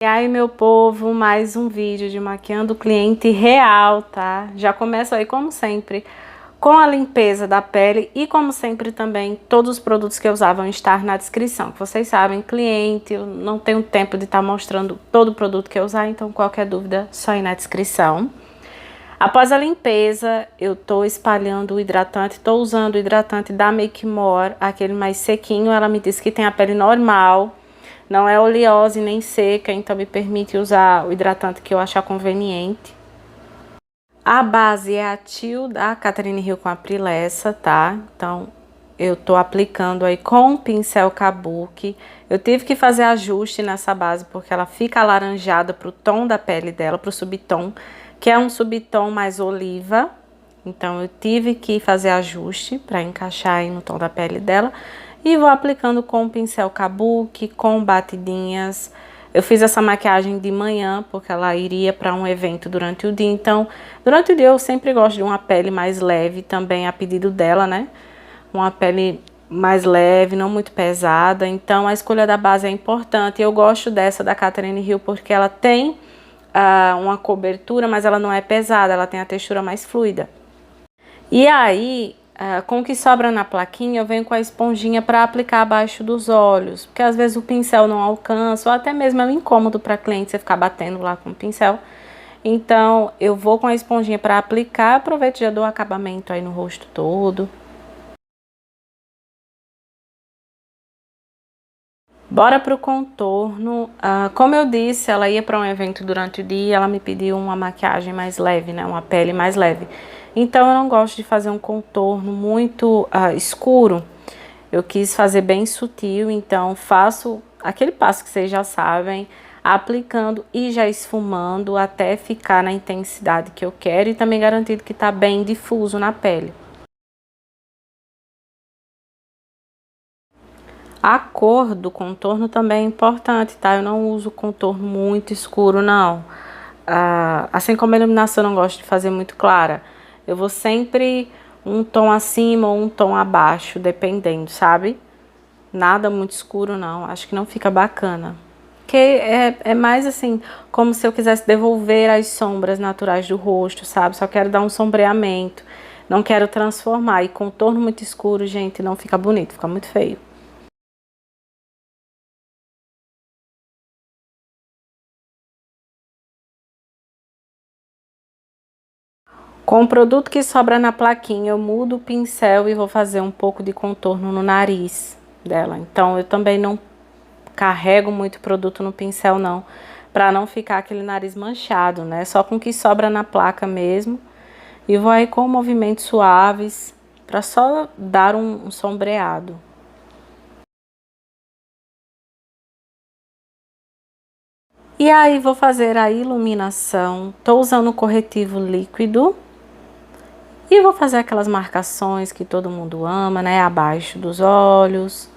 E aí, meu povo, mais um vídeo de maquiando o cliente real, tá? Já começo aí, como sempre, com a limpeza da pele e, como sempre, também, todos os produtos que eu usava vão estar na descrição. Que vocês sabem, cliente, eu não tenho tempo de estar mostrando todo o produto que eu usar, então qualquer dúvida, só ir na descrição. Após a limpeza, eu tô espalhando o hidratante, tô usando o hidratante da Make More, aquele mais sequinho. Ela me disse que tem a pele normal, não é oleosa e nem seca, então me permite usar o hidratante que eu achar conveniente. A base é a Tio da Catherine Hill com a Prilessa, tá? Então, eu tô aplicando aí com o pincel Kabuki. Eu tive que fazer ajuste nessa base, porque ela fica alaranjada pro tom da pele dela, pro subtom, que é um subtom mais oliva. Então, eu tive que fazer ajuste para encaixar aí no tom da pele dela. E vou aplicando com o pincel Kabuki, com batidinhas. Eu fiz essa maquiagem de manhã, porque ela iria para um evento durante o dia. Então, durante o dia eu sempre gosto de uma pele mais leve, também a pedido dela, né? Uma pele mais leve, não muito pesada. Então, a escolha da base é importante. Eu gosto dessa da Catherine Hill porque ela tem uma cobertura, mas ela não é pesada, ela tem a textura mais fluida. E aí, com o que sobra na plaquinha, eu venho com a esponjinha para aplicar abaixo dos olhos, porque às vezes o pincel não alcança, ou até mesmo é um incômodo para cliente você ficar batendo lá com o pincel. Então, eu vou com a esponjinha para aplicar, aproveito e já dou acabamento aí no rosto todo. Bora pro contorno. Como eu disse, ela ia para um evento durante o dia, ela me pediu uma maquiagem mais leve, né? Uma pele mais leve. Então eu não gosto de fazer um contorno muito escuro. Eu quis fazer bem sutil, então faço aquele passo que vocês já sabem, aplicando e já esfumando até ficar na intensidade que eu quero e também garantindo que tá bem difuso na pele. A cor do contorno também é importante, tá? Eu não uso contorno muito escuro, não. Assim como a iluminação eu não gosto de fazer muito clara, eu vou sempre um tom acima ou um tom abaixo, dependendo, sabe? Nada muito escuro, não. Acho que não fica bacana. Porque é mais assim, como se eu quisesse devolver as sombras naturais do rosto, sabe? Só quero dar um sombreamento. Não quero transformar. E contorno muito escuro, gente, não fica bonito, fica muito feio. Com o produto que sobra na plaquinha, eu mudo o pincel e vou fazer um pouco de contorno no nariz dela. Então, eu também não carrego muito produto no pincel, não, para não ficar aquele nariz manchado, né? Só com o que sobra na placa mesmo. E vou aí com movimentos suaves, para só dar um sombreado. E aí, vou fazer a iluminação. Tô usando o corretivo líquido. E vou fazer aquelas marcações que todo mundo ama, né? Abaixo dos olhos.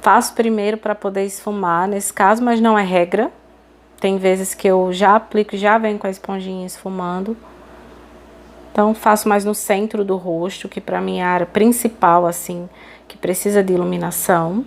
Faço primeiro para poder esfumar, nesse caso, mas não é regra. Tem vezes que eu já aplico e já venho com a esponjinha esfumando. Então, faço mais no centro do rosto, que pra mim é a área principal, assim, que precisa de iluminação.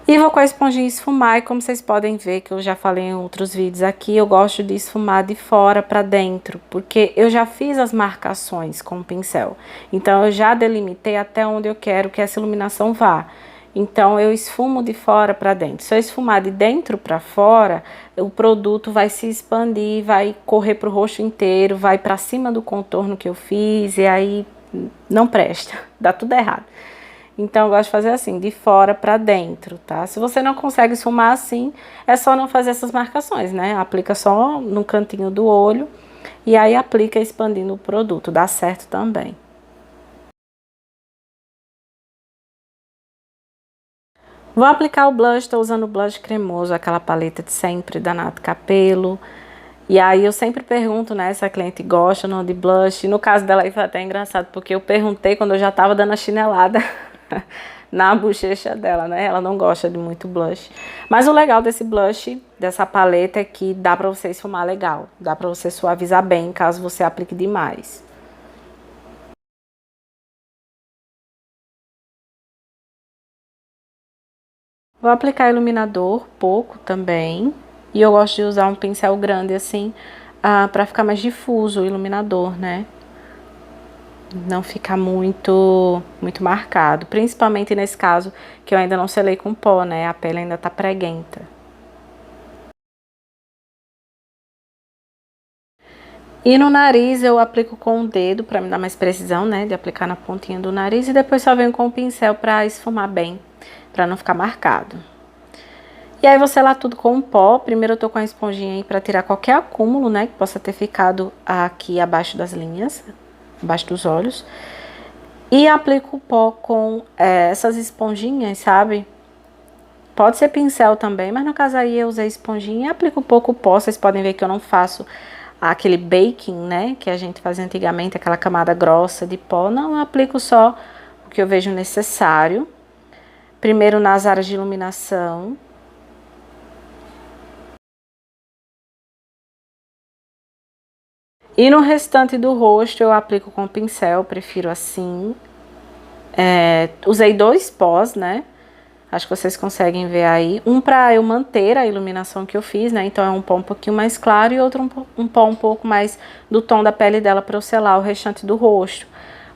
E vou com a esponjinha esfumar, e como vocês podem ver, que eu já falei em outros vídeos aqui, eu gosto de esfumar de fora pra dentro, porque eu já fiz as marcações com o pincel. Então, eu já delimitei até onde eu quero que essa iluminação vá. Então, eu esfumo de fora pra dentro. Se eu esfumar de dentro pra fora, o produto vai se expandir, vai correr pro rosto inteiro, vai pra cima do contorno que eu fiz, e aí não presta, dá tudo errado. Então, eu gosto de fazer assim, de fora pra dentro, tá? Se você não consegue esfumar assim, é só não fazer essas marcações, né? Aplica só no cantinho do olho e aí aplica expandindo o produto, dá certo também. Vou aplicar o blush, tô usando o blush cremoso, aquela paleta de sempre da Nato Capello. E aí eu sempre pergunto, né, se a cliente gosta ou não de blush. No caso dela aí foi até engraçado, porque eu perguntei quando eu já tava dando a chinelada na bochecha dela, né? Ela não gosta de muito blush. Mas o legal desse blush, dessa paleta, é que dá pra você esfumar legal. Dá pra você suavizar bem, caso você aplique demais. Vou aplicar iluminador, pouco também. E eu gosto de usar um pincel grande assim, pra ficar mais difuso o iluminador, né? Não ficar muito marcado. Principalmente nesse caso, que eu ainda não selei com pó, né? A pele ainda tá preguenta. E no nariz eu aplico com o dedo pra me dar mais precisão, né? De aplicar na pontinha do nariz. E depois só venho com o pincel pra esfumar bem, pra não ficar marcado. E aí vou selar tudo com um pó. Primeiro eu tô com a esponjinha aí pra tirar qualquer acúmulo, né? Que possa ter ficado aqui abaixo das linhas, abaixo dos olhos. E aplico o pó com essas esponjinhas, sabe? Pode ser pincel também, mas no caso aí eu usei esponjinha e aplico um pouco o pó. Vocês podem ver que eu não faço aquele baking, né? Que a gente fazia antigamente, aquela camada grossa de pó. Não, eu aplico só o que eu vejo necessário. Primeiro nas áreas de iluminação. E no restante do rosto eu aplico com pincel, prefiro assim. Usei 2 pós, né? Acho que vocês conseguem ver aí. Um pra eu manter a iluminação que eu fiz, né? Então é um pó um pouquinho mais claro e outro um pó um pouco mais do tom da pele dela pra eu selar o restante do rosto.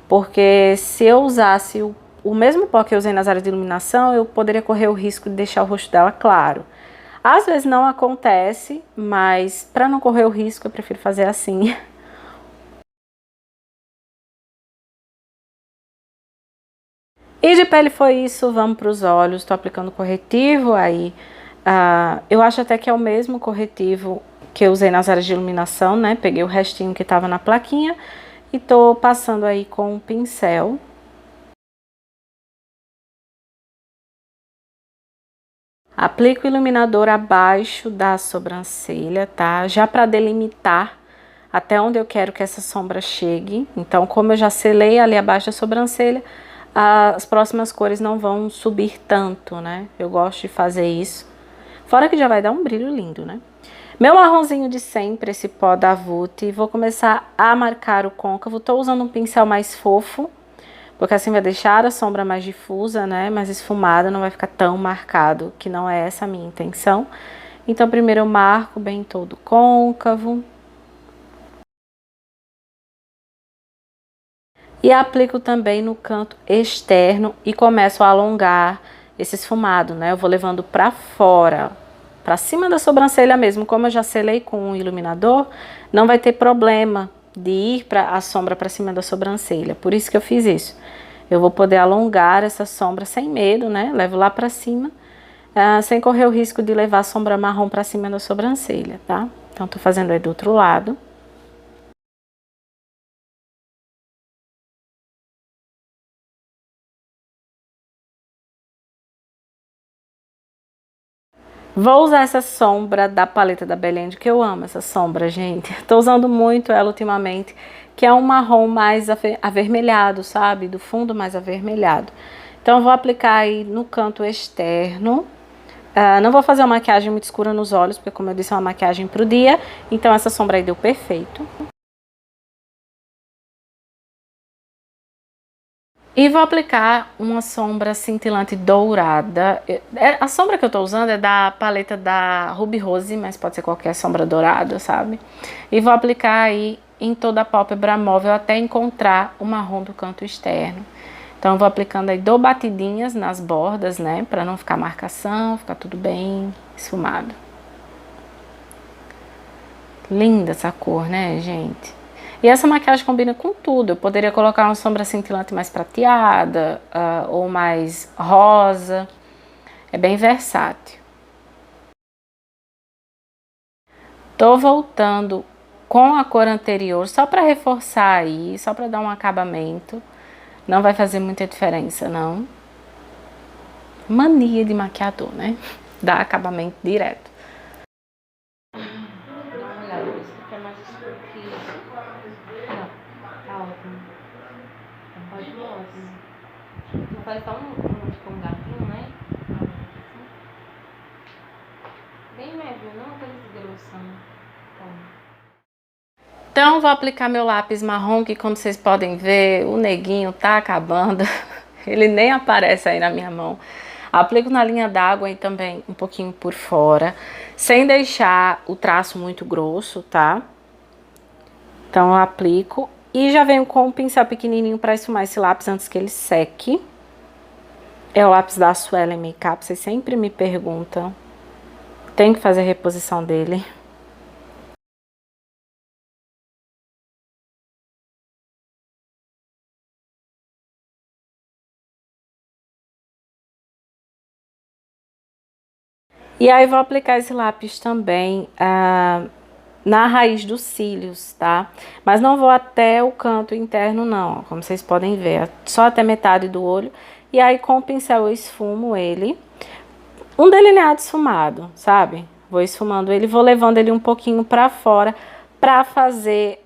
Porque se eu usasse o mesmo pó que eu usei nas áreas de iluminação, eu poderia correr o risco de deixar o rosto dela claro. Às vezes não acontece, mas pra não correr o risco eu prefiro fazer assim. E de pele foi isso, vamos para os olhos. Tô aplicando corretivo aí. Eu acho até que é o mesmo corretivo que eu usei nas áreas de iluminação, né? Peguei o restinho que tava na plaquinha e tô passando aí com o pincel. Aplico o iluminador abaixo da sobrancelha, tá? Já para delimitar até onde eu quero que essa sombra chegue. Então, como eu já selei ali abaixo da sobrancelha, as próximas cores não vão subir tanto, né? Eu gosto de fazer isso. Fora que já vai dar um brilho lindo, né? Meu marronzinho de sempre, esse pó da Vult, vou começar a marcar o côncavo. Tô usando um pincel mais fofo, porque assim vai deixar a sombra mais difusa, né? Mais esfumada, não vai ficar tão marcado, que não é essa a minha intenção. Então, primeiro eu marco bem todo o côncavo. E aplico também no canto externo e começo a alongar esse esfumado, né? Eu vou levando pra fora, pra cima da sobrancelha mesmo. Como eu já selei com o iluminador, não vai ter problema de ir a sombra pra cima da sobrancelha. Por isso que eu fiz isso. Eu vou poder alongar essa sombra sem medo, né? Levo lá pra cima, sem correr o risco de levar a sombra marrom pra cima da sobrancelha, tá? Então, tô fazendo aí do outro lado. Vou usar essa sombra da paleta da Belende, que eu amo essa sombra, gente. Tô usando muito ela ultimamente, que é um marrom mais avermelhado, sabe? Do fundo mais avermelhado. Então, eu vou aplicar aí no canto externo. Não vou fazer uma maquiagem muito escura nos olhos, porque como eu disse, é uma maquiagem pro dia. Então, essa sombra aí deu perfeito. E vou aplicar uma sombra cintilante dourada. A sombra que eu tô usando é da paleta da Ruby Rose, mas pode ser qualquer sombra dourada, sabe? E vou aplicar aí em toda a pálpebra móvel até encontrar o marrom do canto externo. Então, eu vou aplicando aí, dou batidinhas nas bordas, né? Pra não ficar marcação, ficar tudo bem esfumado. Linda essa cor, né, gente? E essa maquiagem combina com tudo. Eu poderia colocar uma sombra cintilante mais prateada, ou mais rosa. É bem versátil. Tô voltando com a cor anterior, só para reforçar aí, só para dar um acabamento. Não vai fazer muita diferença, não. Mania de maquiador, né? Dá acabamento direto. Faz só tipo um gatinho, né? Bem médio, não aqueles grossão. Então, vou aplicar meu lápis marrom, que como vocês podem ver, o neguinho tá acabando. Ele nem aparece aí na minha mão. Aplico na linha d'água e também um pouquinho por fora, sem deixar o traço muito grosso, tá? Então eu aplico e já venho com um pincel pequenininho para esfumar esse lápis antes que ele seque. É o lápis da Suelen Makeup, vocês sempre me perguntam. Tem que fazer a reposição dele. E aí vou aplicar esse lápis também na raiz dos cílios, tá? Mas não vou até o canto interno não, como vocês podem ver, só até metade do olho. E aí com o pincel eu esfumo ele. Um delineado esfumado, sabe? Vou esfumando ele, vou levando ele um pouquinho pra fora pra fazer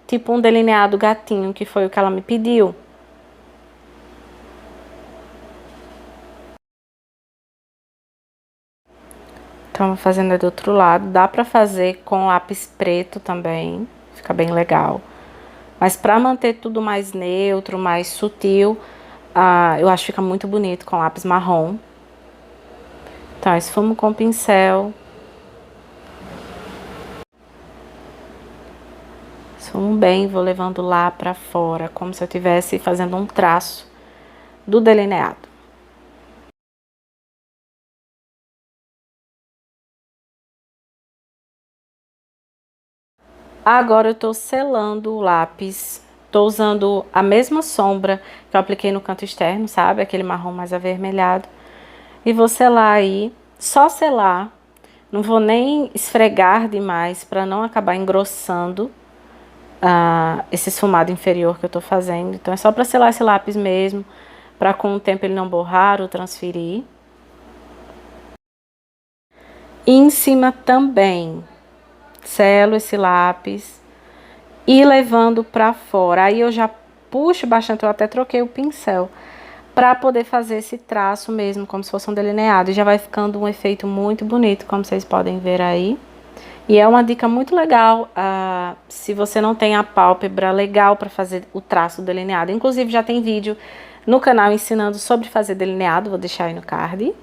tipo um delineado gatinho, que foi o que ela me pediu. Então, vou fazendo do outro lado. Dá pra fazer com lápis preto também, fica bem legal. Mas pra manter tudo mais neutro, mais sutil, eu acho que fica muito bonito com lápis marrom. Então, esfumo com o pincel. Esfumo bem, vou levando lá pra fora, como se eu estivesse fazendo um traço do delineado. Agora eu tô selando o lápis. Tô usando a mesma sombra que eu apliquei no canto externo, sabe? Aquele marrom mais avermelhado. E vou selar aí, só selar. Não vou nem esfregar demais para não acabar engrossando esse esfumado inferior que eu tô fazendo. Então é só para selar esse lápis mesmo, para com o tempo ele não borrar ou transferir. E em cima também, selo esse lápis e levando para fora. Aí eu já puxo bastante, eu até troquei o pincel para poder fazer esse traço mesmo, como se fosse um delineado. E já vai ficando um efeito muito bonito, como vocês podem ver aí. E é uma dica muito legal, se você não tem a pálpebra legal para fazer o traço delineado. Inclusive já tem vídeo no canal ensinando sobre fazer delineado, vou deixar aí no card.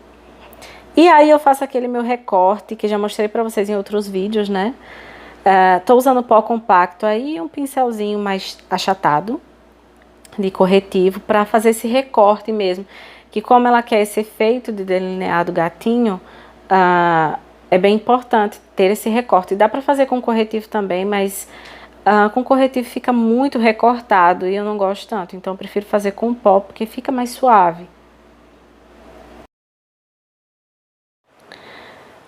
E aí eu faço aquele meu recorte, que já mostrei pra vocês em outros vídeos, né? Tô usando pó compacto aí e um pincelzinho mais achatado de corretivo pra fazer esse recorte mesmo. Que como ela quer esse efeito de delineado gatinho, é bem importante ter esse recorte. Dá pra fazer com corretivo também, mas com corretivo fica muito recortado e eu não gosto tanto. Então eu prefiro fazer com pó porque fica mais suave.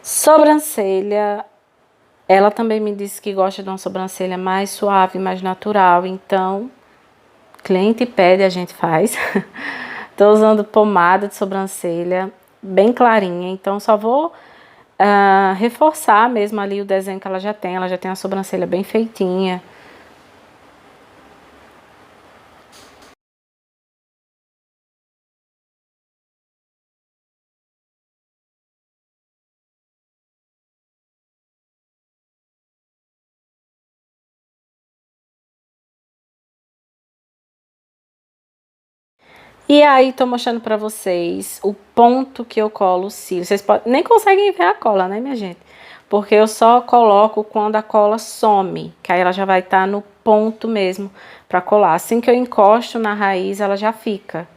Sobrancelha, ela também me disse que gosta de uma sobrancelha mais suave, mais natural, então, cliente pede, a gente faz. Tô usando pomada de sobrancelha bem clarinha, então só vou reforçar mesmo ali o desenho que ela já tem a sobrancelha bem feitinha. E aí, tô mostrando pra vocês o ponto que eu colo os cílios. Vocês nem conseguem ver a cola, né, minha gente? Porque eu só coloco quando a cola some, que aí ela já vai estar no ponto mesmo pra colar. Assim que eu encosto na raiz, ela já fica.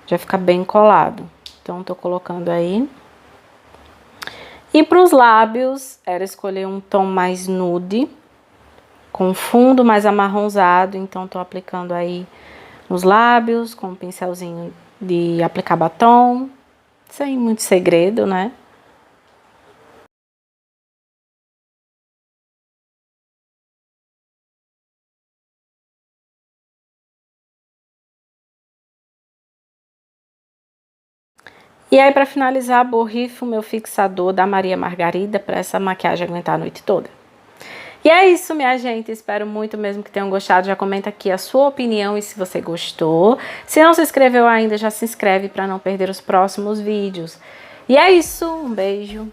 Já fica bem colado. Então, tô colocando aí. E pros lábios, era escolher um tom mais nude, com fundo mais amarronzado. Então, tô aplicando aí nos lábios, com um pincelzinho de aplicar batom, sem muito segredo, né? E aí, pra finalizar, borrifo o meu fixador da Maria Margarida para essa maquiagem aguentar a noite toda. E é isso, minha gente. Espero muito mesmo que tenham gostado. Já comenta aqui a sua opinião e se você gostou. Se não se inscreveu ainda, já se inscreve para não perder os próximos vídeos. E é isso. Um beijo.